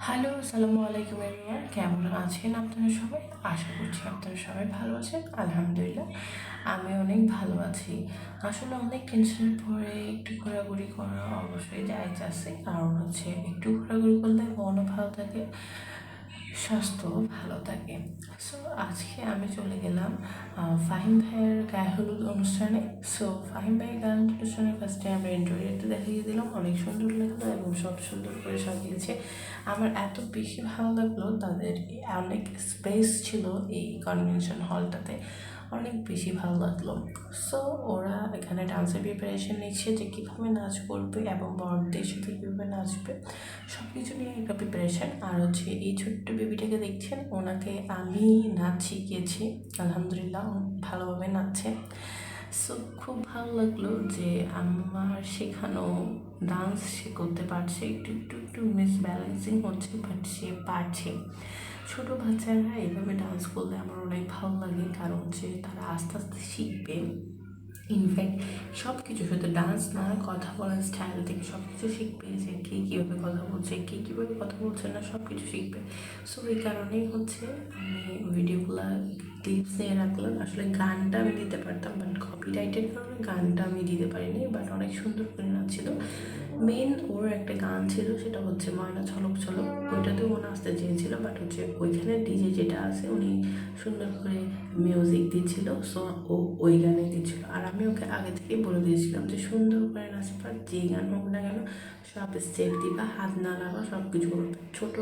Hello, আসসালামু আলাইকুম everyone. কেমন আছেন আপনারা সবাই? আশা করছি আপনারা সবাই ভালো আছেন। আলহামদুলিল্লাহ, আমি অনেক ভালো আছি। আসলে অনেক টেনশনের পরে একটু ঘোরাঘুরি করা অবশ্যই জায়েজ আছে। কারণ হচ্ছে একটু ঘোরাঘুরি করলে মনও ভালো থাকে, স্বাস্থ্যও ভালো থাকে। সো আজকে আমি চলে গেলাম ফাহিম ভাইয়ের গায়ে হলুদ অনুষ্ঠানে। সো ফাহিম ভাইয়ের গায়ে হলুদ অনুষ্ঠানে ফার্স্টে আমরা ইন্টেরিয়রটা দেখিয়ে দিলাম, অনেক সুন্দর লাগলো এবং সব সুন্দর করে সাজিয়েছে। আমার এত বেশি ভালো লাগলো, তাদের অনেক স্পেস ছিল এই কনভেনশন হলটাতে, অনেক বেশি ভালো লাগলো। সো ওরা এখানে ডান্সের প্রিপারেশন নিচ্ছে যে কীভাবে নাচ করবে এবং বড়দের সাথে কীভাবে নাচবে, সব কিছু নিয়ে একটা প্রিপারেশান। আর হচ্ছে এই ছোট্ট বেবিটাকে দেখছেন, ওনাকে আমি নাচ শিখিয়েছি। আলহামদুলিল্লাহ ভালোভাবে নাচছে। সো খুব ভালো লাগলো যে আমার শেখানো ডান্স সে করতে পারছে। একটু একটু একটু মিস ব্যালেন্সিং হচ্ছে, বাট সে পারছে। ছোটো বাচ্চারা এভাবে ডান্স করলে আমার অনেক ভালো লাগে, কারণ যে তারা আস্তে আস্তে শিখবে। ইনফ্যাক্ট সব কিছু, শুধু ডান্স না, কথা বলার স্টাইল থেকে সব কিছু শিখবে, যে কে কীভাবে কথা বলছে, কে কীভাবে কথা বলছে না, সব কিছু শিখবে। সো এই কারণেই হচ্ছে আমি ভিডিওগুলো ক্লিপস নিয়ে রাখলাম। আসলে গানটা আমি দিতে পারতাম, বাট কপিরাইটের কারণে গানটা আমি দিতে পারিনি। বাট অনেক সুন্দর করে নাচছিল। মেন ওর একটা গান ছিল, সেটা হচ্ছে ময়না ছলক ছলক। ওইটাতেও ও নাচতে চেয়েছিল, বাট হচ্ছে ওইখানে ডিজে যেটা আছে উনি সুন্দর করে মিউজিক দিচ্ছিল। সো ও ওই গানে দিচ্ছিল, আর আমি ওকে আগে থেকেই বলে দিয়েছিলাম যে সুন্দর করে নাচবা, যেই গান হোক না কেন সব স্টেপ দিবা, হাত নাড়াবা, সব কিছু করবে। ছোটো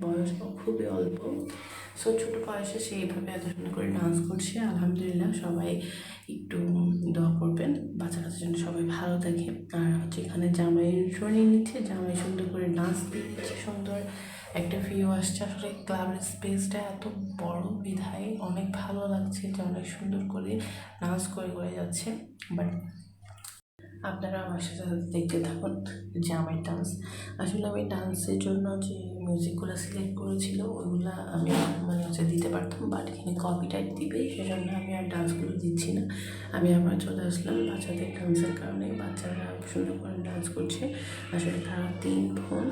বয়স খুবই অল্প। সো ছোটো বয়সে সে এইভাবে এত সুন্দর করে ডান্স করছে। আলহামদুলিল্লাহ, সবাই একটু দোয়া করবেন বাচ্চা কাচ্চার জন্য, সবাই ভালো থাকে। আর হচ্ছে এখানে জামাই ট্রেনিং নিচ্ছে, জামাই সুন্দর করে ডান্স দিচ্ছে, সুন্দর একটা ভিউ আসছে। আসলে ক্লাবের স্পেসটা এত বড় বিধায় অনেক ভালো লাগছে, যে অনেক সুন্দর করে ডান্স করে করে যাচ্ছে। বাট আপনারা আমার সাথে সাথে দেখতে থাকুন যে আমার ডান্স। আসলে আমি ডান্সের জন্য যে মিউজিকগুলো সিলেক্ট করেছিল ওইগুলো আমি মানে হচ্ছে দিতে পারতাম, বাট এখানে কপিরাইট দিবে, সেজন্য আমি আর ডান্সগুলো দিচ্ছি না। আমি আবার চলে আসলাম বাচ্চাদের ডান্সের কারণে। বাচ্চারা সুন্দর করে ডান্স করছে। আসলে তারা 3 বোন,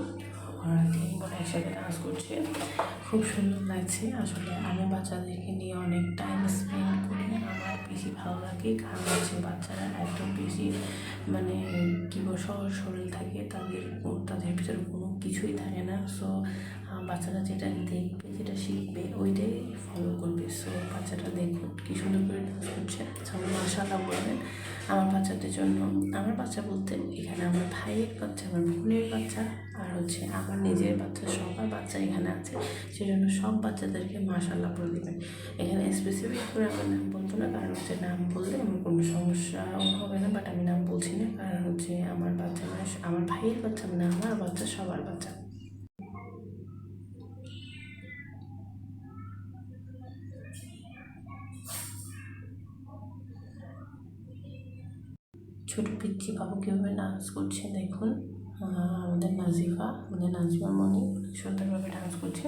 ওরা 3 বোন একসাথে ডান্স করছে, খুব সুন্দর লাগছে। আসলে আমি বাচ্চাদেরকে নিয়ে অনেক টাইম স্পেন্ড করি, আমার বেশি ভালো লাগে। কারণ হচ্ছে বাচ্চারা এত বেশি মানে কী বল, সহজ সরল থাকে, তাদের ভিতরে কোনো কিছুই থাকে না। সো বাচ্চারা যেটা দেখবে, যেটা শিখবে, ওইটাই ফলো করবে। সো বাচ্চাটা দেখুন কী সুন্দর করে ডান্স করছে, সবাই মাশাআল্লাহ বলবেন আমার বাচ্চাদের জন্য। আমার বাচ্চা বলতে এখানে আমার ভাইয়ের বাচ্চা, আমার বোনের বাচ্চা, আর হচ্ছে আমার নিজের বাচ্চা, সবার বাচ্চা এখানে আছে। সেজন্য সব বাচ্চাদেরকে মাশাআল্লাহ বলে দেবেন। এখানে স্পেসিফিক করে আমার নাম বলবো না, কারণ হচ্ছে নাম বললে আমার কোনো সমস্যাও হবে না। বাট আমি নাম বলছি না, কারণ হচ্ছে আমার বাচ্চা মানে আমার ভাইয়ের বাচ্চা, মানে আমার বাচ্চা, সবার বাচ্চা। ছোটো পিচ্চি বাবু কীভাবে ডান্স করছে দেখুন। আমাদের নাজিফা মনি সুন্দরভাবে ডান্স করছে।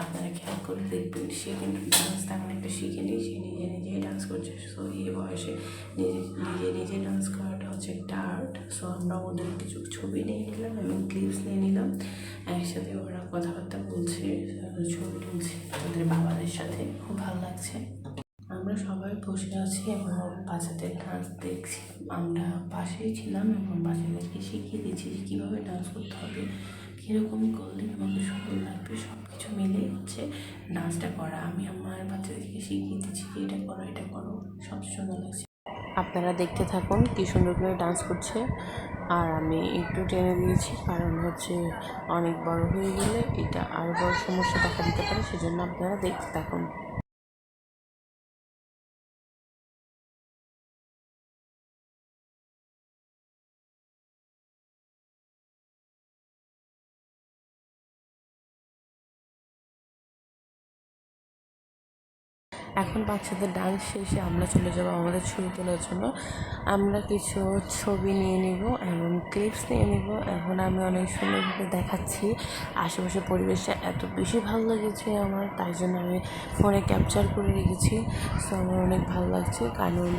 আপনারা খেয়াল করে দেখবেন, সে কিন্তু ডান্স তেমন একটা শিখেনি, সে নিজে নিজেই ডান্স করছে। সো এই বয়সে নিজে নিজে নিজে ডান্স করাটা হচ্ছে একটা আর্ট। সো আমরা ওদের কিছু ছবি নিয়ে নিলাম এবং ক্লিপস নিয়ে নিলাম। একসাথে ওরা কথাবার্তা বলছে, ছবি তুলছে ওদের বাবাদের সাথে, খুব ভালো লাগছে। আমরা সবাই বসে আছি এবং বাচ্চাদের ডান্স দেখছি। আমরা পাশেই ছিলাম এবং বাচ্চাদেরকে শিখিয়ে দিচ্ছি যে কীভাবে ডান্স করতে হবে, কীরকম করলে আমাকে সুন্দর লাগবে, সব কিছু মিলেই হচ্ছে ডান্সটা করা। আমি আমার বাচ্চাদেরকে শিখিয়ে দিচ্ছি যে এটা করো, এটা করো, সব সুন্দর লাগছে। আপনারা দেখতে থাকুন কী সুন্দর করে ডান্স করছে। আর আমি একটু টেনে দিয়েছি, কারণ হচ্ছে অনেক বড় হয়ে গেলে এটা আরও বড় সমস্যা দেখা দিতে পারে, সেজন্য আপনারা দেখতে থাকুন। এখন বাচ্চাদের ডান্স শেষে আমরা চলে যাবো আমাদের ছবি তোলার জন্য। আমরা কিছু ছবি নিয়ে নিব এবং ক্লিপস নিয়ে নিব। এখন আমি অনেক সুন্দরভাবে দেখাচ্ছি, আশেপাশে পরিবেশটা এত বেশি ভালো লেগেছে আমার, তাই জন্য আমি ফোনে ক্যাপচার করে রেখেছি। সো আমার অনেক ভালো লাগছে, কারণ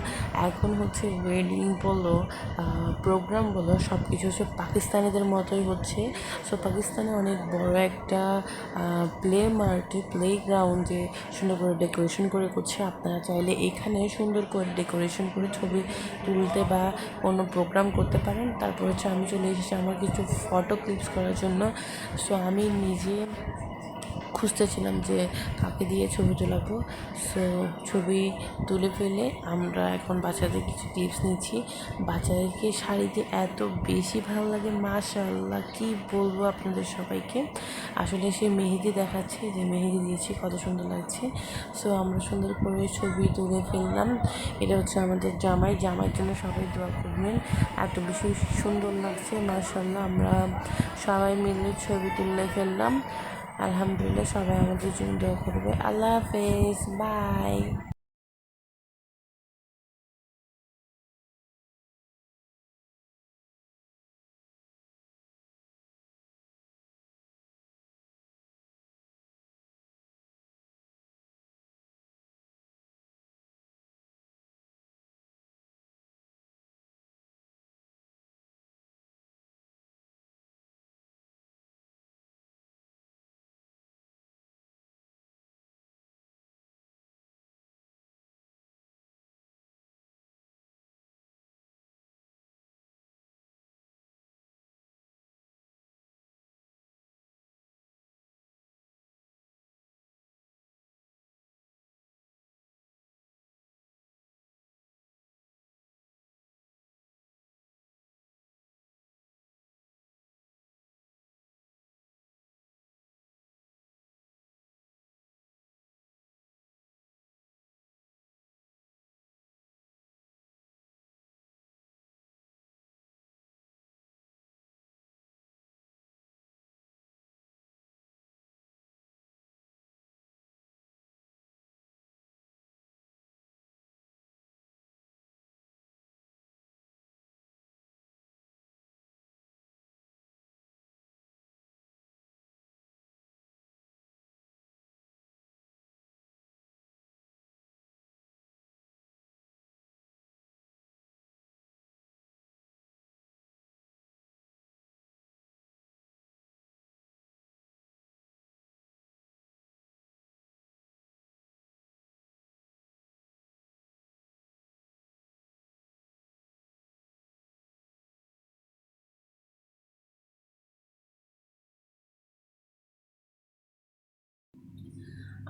এখন হচ্ছে ওয়েডিং বলো, প্রোগ্রাম বলো, সব কিছু হচ্ছে পাকিস্তানিদের মতোই হচ্ছে। সো পাকিস্তানে অনেক বড় একটা প্লেগ্রাউন্ডে সুন্দর করে ডেকোরেশন করে করছে। আপনারা চাইলে এখানে সুন্দর করে ডেকোরেশন করে ছবি তুলতে বা কোনো প্রোগ্রাম করতে পারেন। তারপর হচ্ছে আমি চলে এসেছি আমার কিছু ফটো ক্লিপস করার জন্য। সো আমি নিজে খুঁজতেছিলাম যে কাকে দিয়ে ছবি তোলাবো। সো ছবি তুলে ফেলে আমরা এখন বাচ্চাদের কিছু টিপস নিচ্ছি। বাচ্চাদেরকে শাড়িতে এত বেশি ভালো লাগে, মাশাআল্লাহ কী বলবো আপনাদের সবাইকে। আসলে সে মেহেদি দেখাচ্ছে যে মেহেদি দিয়েছি, কত সুন্দর লাগছে। সো আমরা সুন্দর করে ছবি তুলে ফেললাম। এটা হচ্ছে আমাদের জামাইয়ের জন্য সবাই দোয়া করবেন, এত বেশি সুন্দর লাগছে মাশাআল্লাহ। আমরা সবাই মিলে ছবি তুলে ফেললাম। আলহামদুলিল্লাহ, সবাই আমাদের জন্য দোয়া করবে। আল্লাহ হাফেজ, বাই।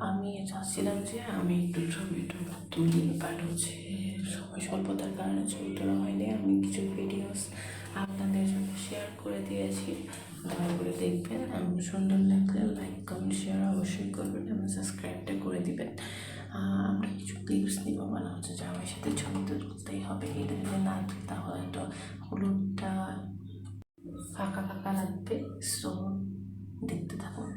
আমি চাচ্ছিলাম যে আমি একটু ছবি তুলি, বাট হচ্ছে সময় স্বল্পতার কারণে ছবি তোলা হয়নি। আমি কিছু ভিডিওস আপনাদের জন্য শেয়ার করে দিয়েছি, দয়া করে দেখবেন। আমি সুন্দর লাগলে লাইক কমেন্ট শেয়ার অবশ্যই করবেন এবং সাবস্ক্রাইবটা করে দিবেন। আমরা কিছু ক্লিপস নিব, মানে হচ্ছে যে আমার সাথে ছবি তো তুলতেই হবে। এটা যদি না তুলতে হয় তো হলুদটা ফাঁকা ফাঁকা লাগবে। সো দেখতে থাকুন।